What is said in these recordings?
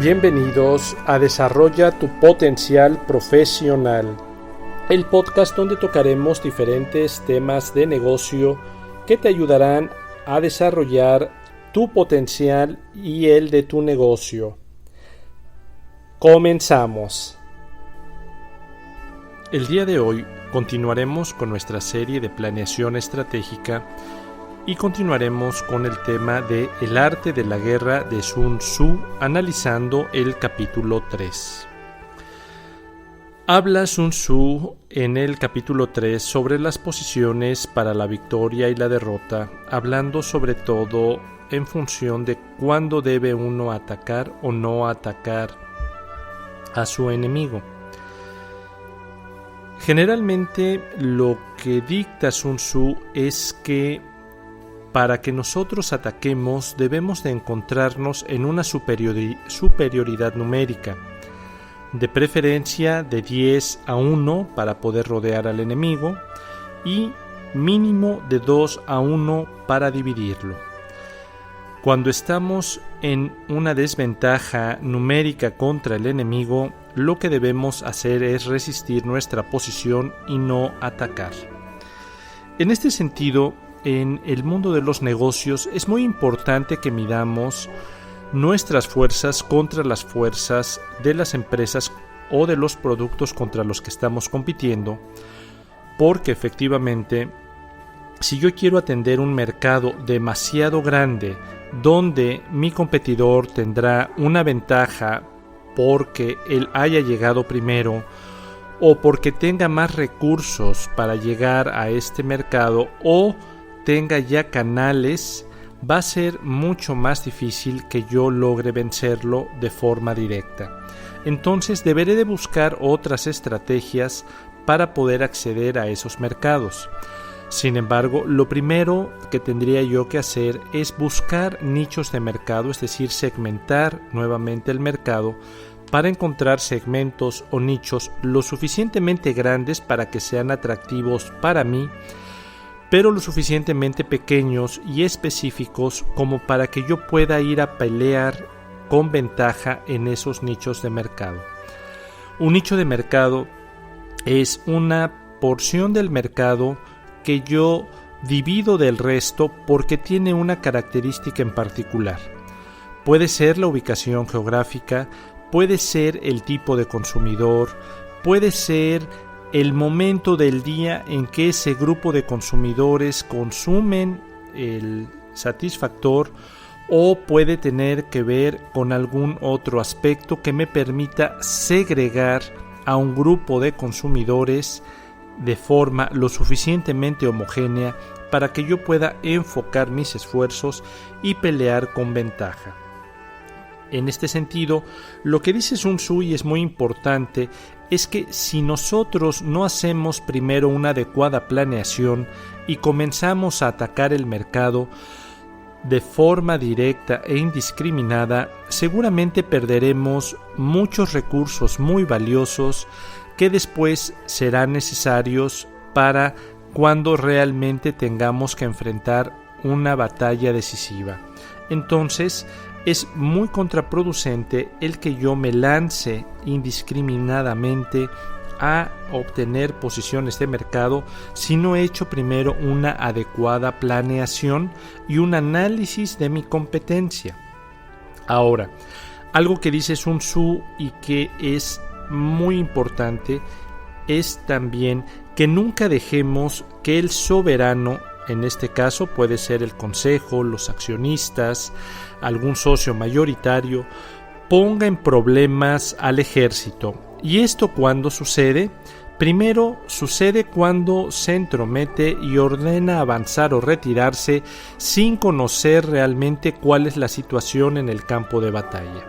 Bienvenidos a Desarrolla tu Potencial Profesional, el podcast donde tocaremos diferentes temas de negocio que te ayudarán a desarrollar tu potencial y el de tu negocio. Comenzamos. El día de hoy continuaremos con nuestra serie de planeación estratégica y continuaremos con el tema de El arte de la guerra de Sun Tzu, analizando el capítulo 3. Habla Sun Tzu en el capítulo 3 sobre las posiciones para la victoria y la derrota, hablando sobre todo en función de cuándo debe uno atacar o no atacar a su enemigo. Generalmente lo que dicta Sun Tzu es que para que nosotros ataquemos debemos de encontrarnos en una superioridad numérica, de preferencia de 10-1 para poder rodear al enemigo y mínimo de 2-1 para dividirlo. Cuando estamos en una desventaja numérica contra el enemigo, lo que debemos hacer es resistir nuestra posición y no atacar. En este sentido, en el mundo de los negocios es muy importante que midamos nuestras fuerzas contra las fuerzas de las empresas o de los productos contra los que estamos compitiendo, porque efectivamente, si yo quiero atender un mercado demasiado grande donde mi competidor tendrá una ventaja porque él haya llegado primero o porque tenga más recursos para llegar a este mercado o tenga ya canales, va a ser mucho más difícil que yo logre vencerlo de forma directa. Entonces deberé de buscar otras estrategias para poder acceder a esos mercados. Sin embargo, lo primero que tendría yo que hacer es buscar nichos de mercado, es decir, segmentar nuevamente el mercado para encontrar segmentos o nichos lo suficientemente grandes para que sean atractivos para mí, pero lo suficientemente pequeños y específicos como para que yo pueda ir a pelear con ventaja en esos nichos de mercado. Un nicho de mercado es una porción del mercado que yo divido del resto porque tiene una característica en particular. Puede ser la ubicación geográfica, puede ser el tipo de consumidor, puede ser el momento del día en que ese grupo de consumidores consumen el satisfactor, o puede tener que ver con algún otro aspecto que me permita segregar a un grupo de consumidores de forma lo suficientemente homogénea para que yo pueda enfocar mis esfuerzos y pelear con ventaja. En este sentido, lo que dice Sun Tzu, y es muy importante, es que si nosotros no hacemos primero una adecuada planeación y comenzamos a atacar el mercado de forma directa e indiscriminada, seguramente perderemos muchos recursos muy valiosos que después serán necesarios para cuando realmente tengamos que enfrentar una batalla decisiva. Entonces, es muy contraproducente el que yo me lance indiscriminadamente a obtener posiciones de mercado si no he hecho primero una adecuada planeación y un análisis de mi competencia. Ahora, algo que dice Sun Tzu y que es muy importante es también que nunca dejemos que el soberano, en este caso puede ser el consejo, los accionistas, algún socio mayoritario, ponga en problemas al ejército. ¿Y esto cuándo sucede? Primero, sucede cuando se entromete y ordena avanzar o retirarse sin conocer realmente cuál es la situación en el campo de batalla.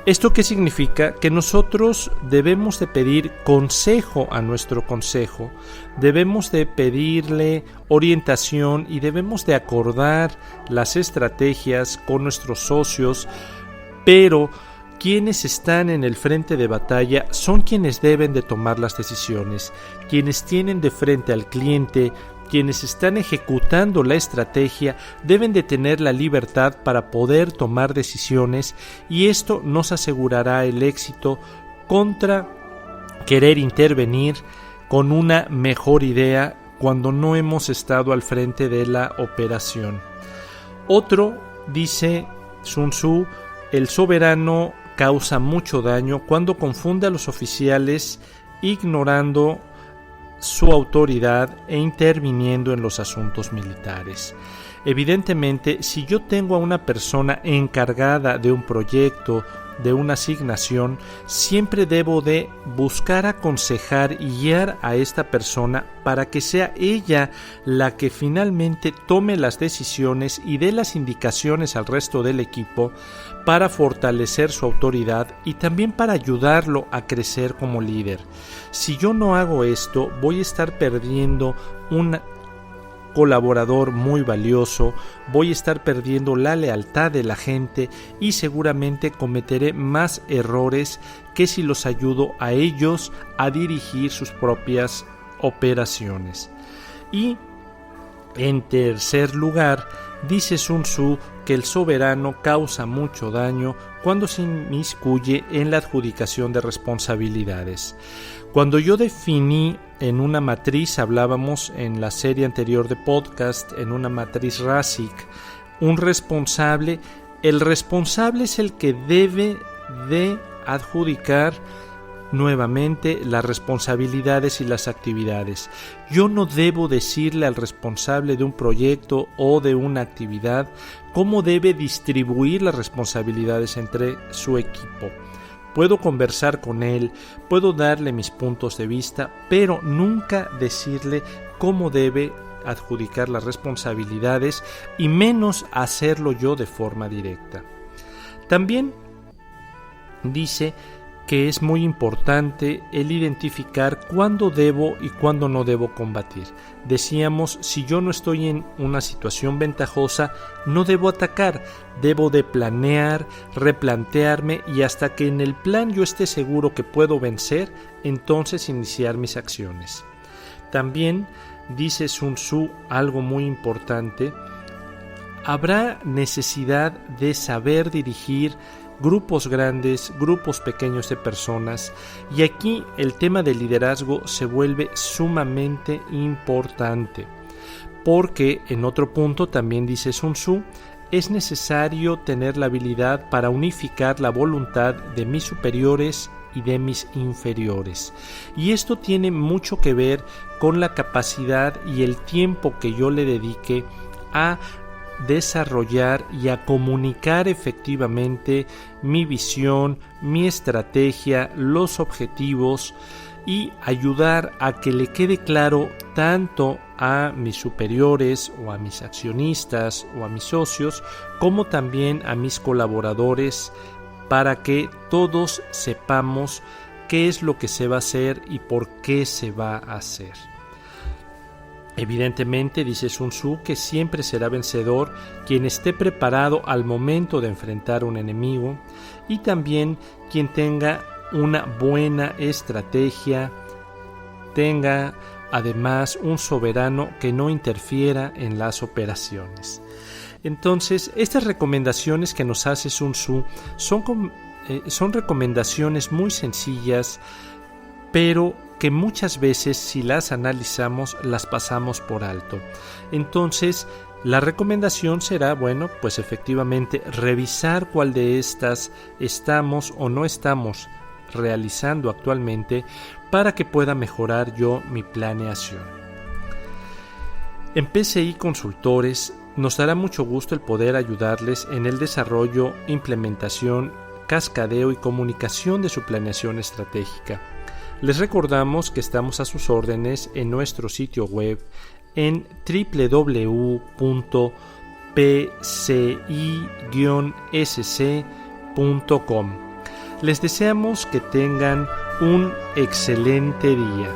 ¿Esto qué significa? Que nosotros debemos de pedir consejo a nuestro consejo, debemos de pedirle orientación y debemos de acordar las estrategias con nuestros socios, pero quienes están en el frente de batalla son quienes deben de tomar las decisiones, quienes tienen de frente al cliente, quienes están ejecutando la estrategia deben de tener la libertad para poder tomar decisiones, y esto nos asegurará el éxito contra querer intervenir con una mejor idea cuando no hemos estado al frente de la operación. Otro, dice Sun Tzu, el soberano causa mucho daño cuando confunde a los oficiales ignorando su autoridad e interviniendo en los asuntos militares. Evidentemente, si yo tengo a una persona encargada de un proyecto, de una asignación, siempre debo de buscar aconsejar y guiar a esta persona para que sea ella la que finalmente tome las decisiones y dé las indicaciones al resto del equipo para fortalecer su autoridad y también para ayudarlo a crecer como líder. Si yo no hago esto, voy a estar perdiendo un colaborador muy valioso, voy a estar perdiendo la lealtad de la gente y seguramente cometeré más errores que si los ayudo a ellos a dirigir sus propias operaciones. Y en tercer lugar, dice Sun Tzu que el soberano causa mucho daño cuando se inmiscuye en la adjudicación de responsabilidades. Cuando yo definí en una matriz, hablábamos en la serie anterior de podcast, en una matriz RASIC, un responsable, el responsable es el que debe de adjudicar nuevamente las responsabilidades y las actividades. Yo no debo decirle al responsable de un proyecto o de una actividad cómo debe distribuir las responsabilidades entre su equipo. Puedo conversar con él, puedo darle mis puntos de vista, pero nunca decirle cómo debe adjudicar las responsabilidades y menos hacerlo yo de forma directa. También dice que es muy importante el identificar cuándo debo y cuándo no debo combatir. Decíamos, si yo no estoy en una situación ventajosa, no debo atacar, debo de planear, replantearme y hasta que en el plan yo esté seguro que puedo vencer, entonces iniciar mis acciones. También dice Sun Tzu algo muy importante: habrá necesidad de saber dirigir grupos grandes, grupos pequeños de personas, y aquí el tema del liderazgo se vuelve sumamente importante, porque en otro punto también dice Sun Tzu, es necesario tener la habilidad para unificar la voluntad de mis superiores y de mis inferiores, y esto tiene mucho que ver con la capacidad y el tiempo que yo le dedique a desarrollar y a comunicar efectivamente mi visión, mi estrategia, los objetivos, y ayudar a que le quede claro tanto a mis superiores o a mis accionistas o a mis socios como también a mis colaboradores, para que todos sepamos qué es lo que se va a hacer y por qué se va a hacer. Evidentemente, dice Sun Tzu, que siempre será vencedor quien esté preparado al momento de enfrentar a un enemigo, y también quien tenga una buena estrategia, tenga además un soberano que no interfiera en las operaciones. Entonces, estas recomendaciones que nos hace Sun Tzu son recomendaciones muy sencillas, pero que muchas veces, si las analizamos, las pasamos por alto. Entonces, la recomendación será, bueno, pues efectivamente revisar cuál de estas estamos o no estamos realizando actualmente para que pueda mejorar yo mi planeación. En PCI Consultores nos dará mucho gusto el poder ayudarles en el desarrollo, implementación, cascadeo y comunicación de su planeación estratégica. Les recordamos que estamos a sus órdenes en nuestro sitio web en www.pci-sc.com. Les deseamos que tengan un excelente día.